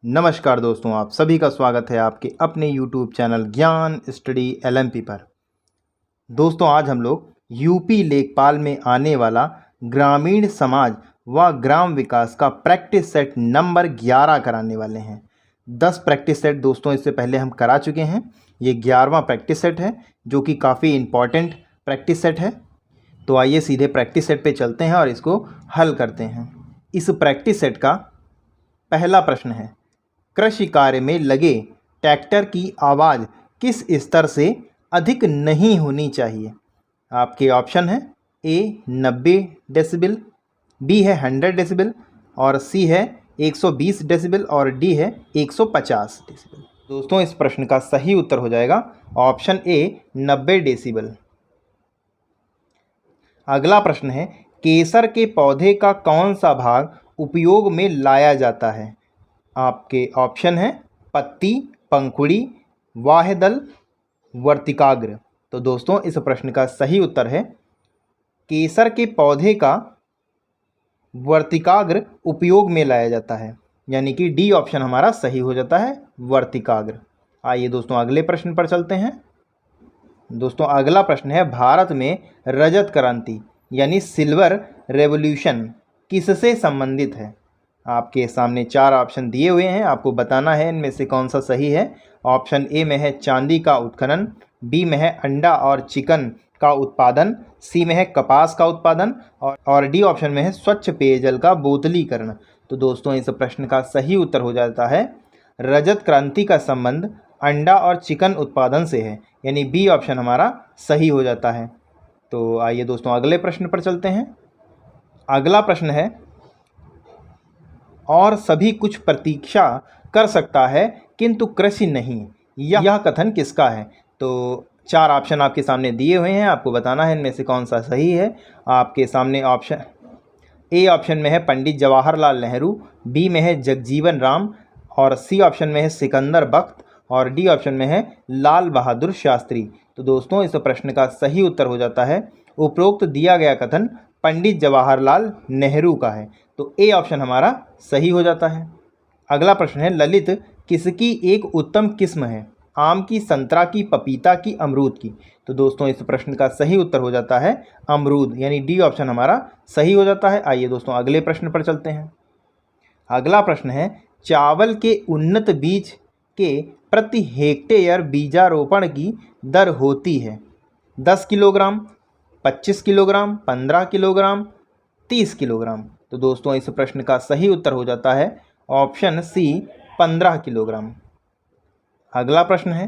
नमस्कार दोस्तों, आप सभी का स्वागत है आपके अपने YouTube चैनल ज्ञान स्टडी LMP पर। दोस्तों, आज हम लोग यूपी लेखपाल में आने वाला ग्रामीण समाज व ग्राम विकास का प्रैक्टिस सेट नंबर 11 कराने वाले हैं। 10 प्रैक्टिस सेट दोस्तों इससे पहले हम करा चुके हैं। ये 11वां प्रैक्टिस सेट है जो कि काफ़ी इम्पॉर्टेंट प्रैक्टिस सेट है। तो आइए सीधे प्रैक्टिस सेट पे चलते हैं और इसको हल करते हैं। इस प्रैक्टिस सेट का पहला प्रश्न है, कृषि कार्य में लगे ट्रैक्टर की आवाज़ किस स्तर से अधिक नहीं होनी चाहिए। आपके ऑप्शन है ए 90 डेसिबल, बी है 100 डेसिबल और सी है 120 डेसिबल और डी है 150 डेसिबल। दोस्तों, इस प्रश्न का सही उत्तर हो जाएगा ऑप्शन ए 90 डेसिबल। अगला प्रश्न है, केसर के पौधे का कौन सा भाग उपयोग में लाया जाता है। आपके ऑप्शन है पत्ती, पंखुड़ी, वाह्यदल, वर्तिकाग्र। तो दोस्तों, इस प्रश्न का सही उत्तर है केसर के पौधे का वर्तिकाग्र उपयोग में लाया जाता है, यानी कि डी ऑप्शन हमारा सही हो जाता है, वर्तिकाग्र। आइए दोस्तों अगले प्रश्न पर चलते हैं। दोस्तों, अगला प्रश्न है, भारत में रजत क्रांति यानी सिल्वर रेवोल्यूशन किससे संबंधित है। आपके सामने 4 ऑप्शन दिए हुए हैं, आपको बताना है इनमें से कौन सा सही है। ऑप्शन ए में है चांदी का उत्खनन, बी में है अंडा और चिकन का उत्पादन, सी में है कपास का उत्पादन और डी ऑप्शन में है स्वच्छ पेयजल का बोतलीकरण। तो दोस्तों, इस प्रश्न का सही उत्तर हो जाता है रजत क्रांति का संबंध अंडा और चिकन उत्पादन से है, यानी बी ऑप्शन हमारा सही हो जाता है। तो आइए दोस्तों अगले प्रश्न पर चलते हैं। अगला प्रश्न है, और सभी कुछ प्रतीक्षा कर सकता है किंतु कृषि नहीं, यह कथन किसका है। तो 4 ऑप्शन आपके सामने दिए हुए हैं, आपको बताना है इनमें से कौन सा सही है। आपके सामने ऑप्शन ए ऑप्शन में है पंडित जवाहरलाल नेहरू, बी में है जगजीवन राम और सी ऑप्शन में है सिकंदर बख्त और डी ऑप्शन में है लाल बहादुर शास्त्री। तो दोस्तों, इस प्रश्न का सही उत्तर हो जाता है उपरोक्त दिया गया कथन पंडित जवाहरलाल नेहरू का है, तो ए ऑप्शन हमारा सही हो जाता है। अगला प्रश्न है, ललित किसकी एक उत्तम किस्म है। आम की, संतरा की, पपीता की, अमरूद की। तो दोस्तों, इस प्रश्न का सही उत्तर हो जाता है अमरूद, यानी डी ऑप्शन हमारा सही हो जाता है। आइए दोस्तों अगले प्रश्न पर चलते हैं। अगला प्रश्न है, चावल के उन्नत बीज के प्रति हेक्टेयर बीजारोपण की दर होती है 10 किलोग्राम, 25 किलोग्राम, 15 किलोग्राम, 30 किलोग्राम। तो दोस्तों, इस प्रश्न का सही उत्तर हो जाता है ऑप्शन सी 15 किलोग्राम। अगला प्रश्न है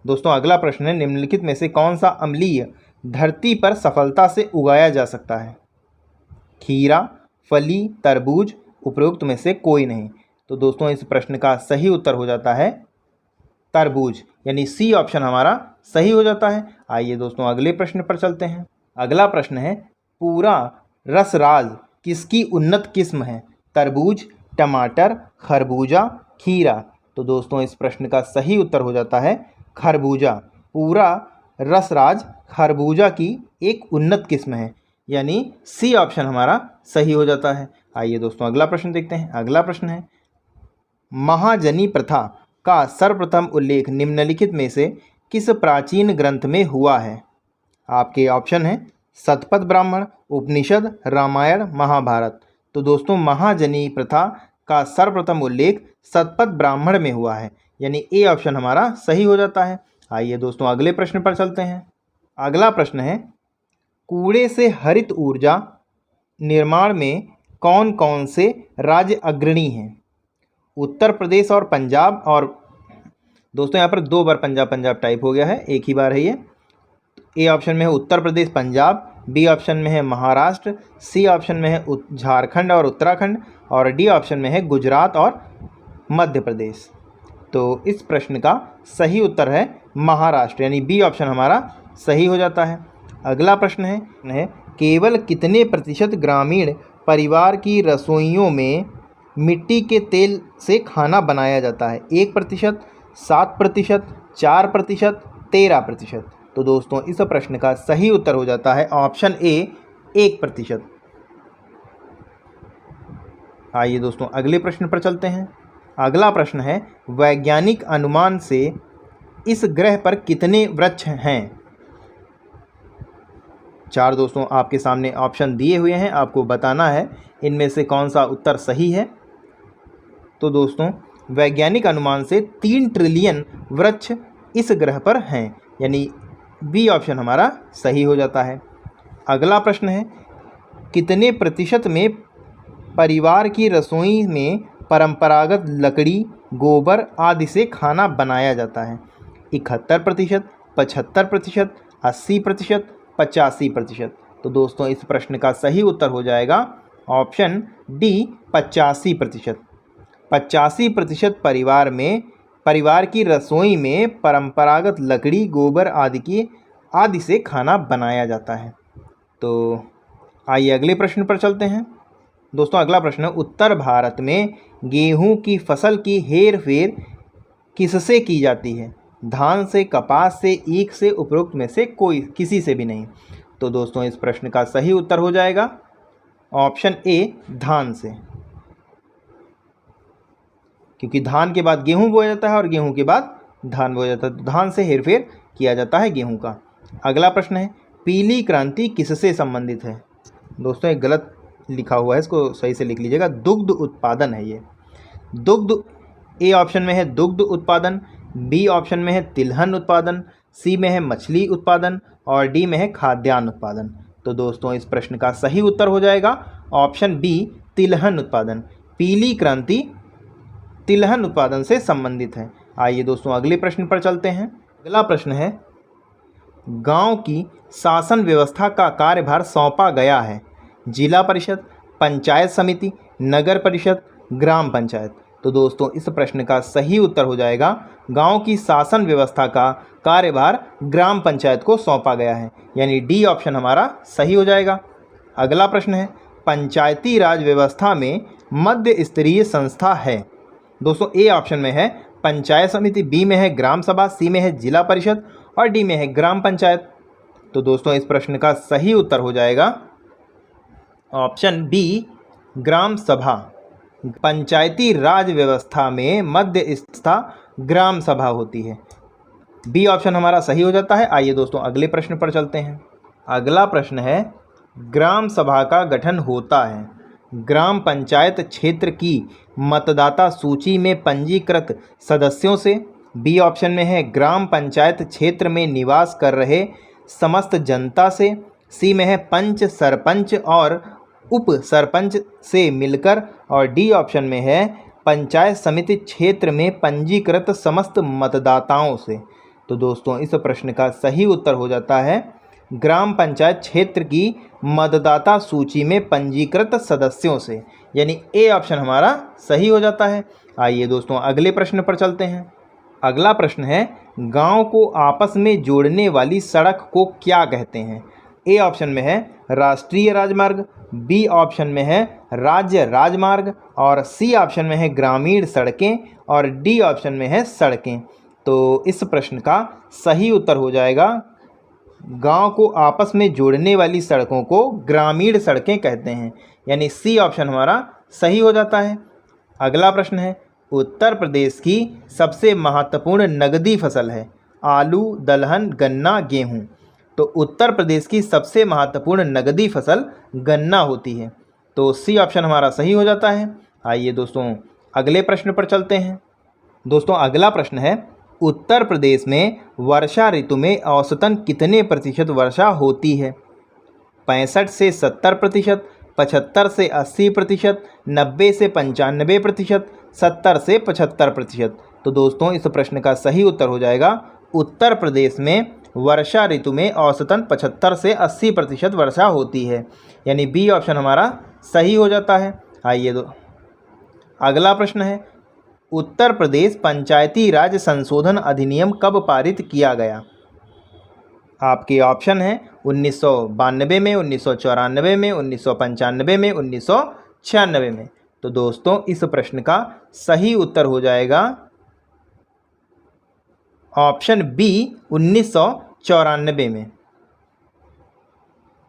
दोस्तों, अगला प्रश्न है, निम्नलिखित में से कौन सा अम्लीय धरती पर सफलता से उगाया जा सकता है। खीरा, फली, तरबूज, उपरोक्त में से कोई नहीं। तो दोस्तों, इस प्रश्न का सही उत्तर हो जाता है तरबूज, यानी सी ऑप्शन हमारा सही हो जाता है। आइए दोस्तों अगले प्रश्न पर चलते हैं। अगला प्रश्न है, पूरा रसराज किसकी उन्नत किस्म है। तरबूज, टमाटर, खरबूजा, खीरा। तो दोस्तों, इस प्रश्न का सही उत्तर हो जाता है खरबूजा। पूरा रसराज खरबूजा की एक उन्नत किस्म है, यानी सी ऑप्शन हमारा सही हो जाता है। आइए दोस्तों अगला प्रश्न देखते हैं। अगला प्रश्न है, महाजनी प्रथा का सर्वप्रथम उल्लेख निम्नलिखित में से किस प्राचीन ग्रंथ में हुआ है। आपके ऑप्शन है शतपथ ब्राह्मण, उपनिषद, रामायण, महाभारत। तो दोस्तों, महाजनी प्रथा का सर्वप्रथम उल्लेख शतपथ ब्राह्मण में हुआ है, यानी ए ऑप्शन हमारा सही हो जाता है। आइए दोस्तों अगले प्रश्न पर चलते हैं। अगला प्रश्न है, कूड़े से हरित ऊर्जा निर्माण में कौन कौन से राज्य अग्रणी हैं। उत्तर प्रदेश और पंजाब। और दोस्तों, यहाँ पर 2 बार पंजाब टाइप हो गया है, एक ही बार है ये। ए ऑप्शन में है उत्तर प्रदेश पंजाब, बी ऑप्शन में है महाराष्ट्र, सी ऑप्शन में है झारखंड और उत्तराखंड और डी ऑप्शन में है गुजरात और मध्य प्रदेश। तो इस प्रश्न का सही उत्तर है महाराष्ट्र, यानी बी ऑप्शन हमारा सही हो जाता है। अगला प्रश्न है, केवल कितने प्रतिशत ग्रामीण परिवार की रसोइयों में मिट्टी के तेल से खाना बनाया जाता है। 1%, 7%, 4%, 13%। तो दोस्तों, इस प्रश्न का सही उत्तर हो जाता है ऑप्शन ए 1%। आइए दोस्तों अगले प्रश्न पर चलते हैं। अगला प्रश्न है, वैज्ञानिक अनुमान से इस ग्रह पर कितने वृक्ष हैं? 4 दोस्तों आपके सामने ऑप्शन दिए हुए हैं, आपको बताना है इनमें से कौन सा उत्तर सही है। तो दोस्तों वैज्ञानिक अनुमान से 3 ट्रिलियन वृक्ष इस ग्रह पर हैं, यानी बी ऑप्शन हमारा सही हो जाता है। अगला प्रश्न है, कितने प्रतिशत में परिवार की रसोई में परंपरागत लकड़ी, गोबर आदि से खाना बनाया जाता है? 71%, 75%, 80%, 85%। तो दोस्तों इस प्रश्न का सही उत्तर हो जाएगा ऑप्शन डी 85%। 85% परिवार की रसोई में परंपरागत लकड़ी, गोबर आदि से खाना बनाया जाता है। तो आइए अगले प्रश्न पर चलते हैं। दोस्तों अगला प्रश्न, उत्तर भारत में गेहूं की फसल की हेर फेर किससे की जाती है? धान से, कपास से, ईख से, उपरोक्त में से किसी से भी नहीं। तो दोस्तों इस प्रश्न का सही उत्तर हो जाएगा ऑप्शन ए धान से, क्योंकि धान के बाद गेहूं बोया जाता है और गेहूं के बाद धान बोया जाता है, तो धान से हेरफेर किया जाता है गेहूं का। अगला प्रश्न है, पीली क्रांति किससे संबंधित है? दोस्तों एक गलत लिखा हुआ है, इसको सही से लिख लीजिएगा, दुग्ध उत्पादन है ये। दुग्ध ए ऑप्शन में है दुग्ध उत्पादन, बी ऑप्शन में है तिलहन उत्पादन, सी में है मछली उत्पादन और डी में है खाद्यान्न उत्पादन। तो दोस्तों इस प्रश्न का सही उत्तर हो जाएगा ऑप्शन बी तिलहन उत्पादन। पीली क्रांति तिलहन उत्पादन से संबंधित है। आइए दोस्तों अगले प्रश्न पर चलते हैं। अगला प्रश्न है, गांव की शासन व्यवस्था का कार्यभार सौंपा गया है? जिला परिषद, पंचायत समिति, नगर परिषद, ग्राम पंचायत। तो दोस्तों इस प्रश्न का सही उत्तर हो जाएगा गांव की शासन व्यवस्था का कार्यभार ग्राम पंचायत को सौंपा गया है, यानी डी ऑप्शन हमारा सही हो जाएगा। अगला प्रश्न है, पंचायती राज व्यवस्था में मध्य स्तरीय संस्था है? दोस्तों ए ऑप्शन में है पंचायत समिति, बी में है ग्राम सभा, सी में है जिला परिषद और डी में है ग्राम पंचायत। तो दोस्तों इस प्रश्न का सही उत्तर हो जाएगा ऑप्शन बी ग्राम सभा। पंचायती राज व्यवस्था में मध्य संस्था ग्राम सभा होती है, बी ऑप्शन हमारा सही हो जाता है। आइए दोस्तों अगले प्रश्न पर चलते हैं। अगला प्रश्न है, ग्राम सभा का गठन होता है ग्राम पंचायत क्षेत्र की मतदाता सूची में पंजीकृत सदस्यों से, बी ऑप्शन में है ग्राम पंचायत क्षेत्र में निवास कर रहे समस्त जनता से, सी में है पंच, सरपंच और उप सरपंच से मिलकर और डी ऑप्शन में है पंचायत समिति क्षेत्र में पंजीकृत समस्त मतदाताओं से। तो दोस्तों इस प्रश्न का सही उत्तर हो जाता है ग्राम पंचायत क्षेत्र की मतदाता सूची में पंजीकृत सदस्यों से, यानी ए ऑप्शन हमारा सही हो जाता है। आइए दोस्तों अगले प्रश्न पर चलते हैं। अगला प्रश्न है, गांव को आपस में जोड़ने वाली सड़क को क्या कहते हैं? ए ऑप्शन में है राष्ट्रीय राजमार्ग, बी ऑप्शन में है राज्य राजमार्ग और सी ऑप्शन में है ग्रामीण सड़कें और डी ऑप्शन में है सड़कें। तो इस प्रश्न का सही उत्तर हो जाएगा गांव को आपस में जोड़ने वाली सड़कों को ग्रामीण सड़कें कहते हैं, यानी सी ऑप्शन हमारा सही हो जाता है। अगला प्रश्न है, उत्तर प्रदेश की सबसे महत्वपूर्ण नगदी फसल है? आलू, दलहन, गन्ना, गेहूं। तो उत्तर प्रदेश की सबसे महत्वपूर्ण नगदी फसल गन्ना होती है, तो सी ऑप्शन हमारा सही हो जाता है। आइए दोस्तों अगले प्रश्न पर चलते हैं। दोस्तों अगला प्रश्न है, उत्तर प्रदेश में वर्षा ऋतु में औसतन कितने प्रतिशत वर्षा होती है? 65 से 70%, 75 से 80%, 90 से 95%, 70 से 75%। तो दोस्तों इस प्रश्न का सही उत्तर हो जाएगा उत्तर प्रदेश में वर्षा ऋतु में औसतन 75 से 80% वर्षा होती है, यानी बी ऑप्शन हमारा सही हो जाता है। आइए अगला प्रश्न है, उत्तर प्रदेश पंचायती राज संशोधन अधिनियम कब पारित किया गया? आपके ऑप्शन हैं 1992 में, 1994 में, 1995 में, 1996 में। तो दोस्तों इस प्रश्न का सही उत्तर हो जाएगा ऑप्शन बी 1994 में।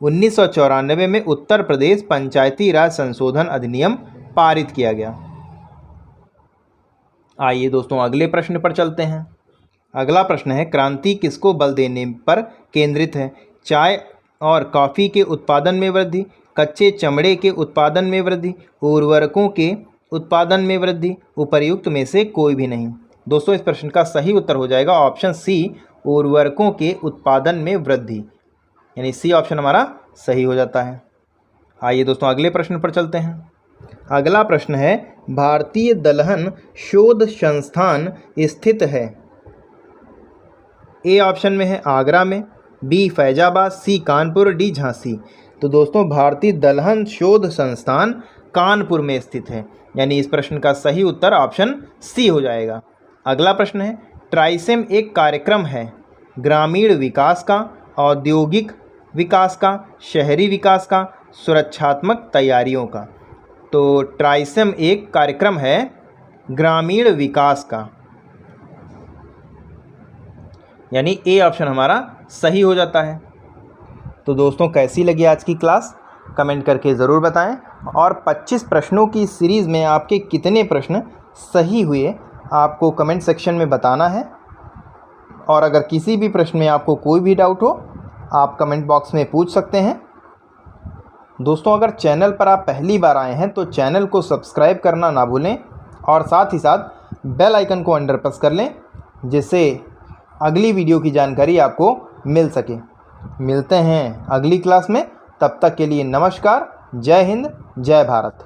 1994 में उत्तर प्रदेश पंचायती राज संशोधन अधिनियम पारित किया गया। आइए दोस्तों अगले प्रश्न पर चलते हैं। अगला प्रश्न है, क्रांति किसको बल देने पर केंद्रित है? चाय और कॉफ़ी के उत्पादन में वृद्धि, कच्चे चमड़े के उत्पादन में वृद्धि, उर्वरकों के उत्पादन में वृद्धि, उपर्युक्त में से कोई भी नहीं। दोस्तों इस प्रश्न का सही उत्तर हो जाएगा ऑप्शन सी, उर्वरकों के उत्पादन में वृद्धि, यानी सी ऑप्शन हमारा सही हो जाता है। आइए दोस्तों अगले प्रश्न पर चलते हैं। अगला प्रश्न है, भारतीय दलहन शोध संस्थान स्थित है? ए ऑप्शन में है आगरा में, बी फैजाबाद, सी कानपुर, डी झांसी। तो दोस्तों भारतीय दलहन शोध संस्थान कानपुर में स्थित है, यानी इस प्रश्न का सही उत्तर ऑप्शन सी हो जाएगा। अगला प्रश्न है, ट्राइसेम एक कार्यक्रम है ग्रामीण विकास का, औद्योगिक विकास का, शहरी विकास का, सुरक्षात्मक तैयारियों का। तो ट्राइसेम एक कार्यक्रम है ग्रामीण विकास का, यानी ए ऑप्शन हमारा सही हो जाता है। तो दोस्तों कैसी लगी आज की क्लास, कमेंट करके ज़रूर बताएं। और 25 प्रश्नों की सीरीज़ में आपके कितने प्रश्न सही हुए आपको कमेंट सेक्शन में बताना है। और अगर किसी भी प्रश्न में आपको कोई भी डाउट हो आप कमेंट बॉक्स में पूछ सकते हैं। दोस्तों अगर चैनल पर आप पहली बार आए हैं तो चैनल को सब्सक्राइब करना ना भूलें और साथ ही साथ बेल आइकन को अंडर प्रेस कर लें, जिससे अगली वीडियो की जानकारी आपको मिल सके। मिलते हैं अगली क्लास में, तब तक के लिए नमस्कार, जय हिंद, जय भारत।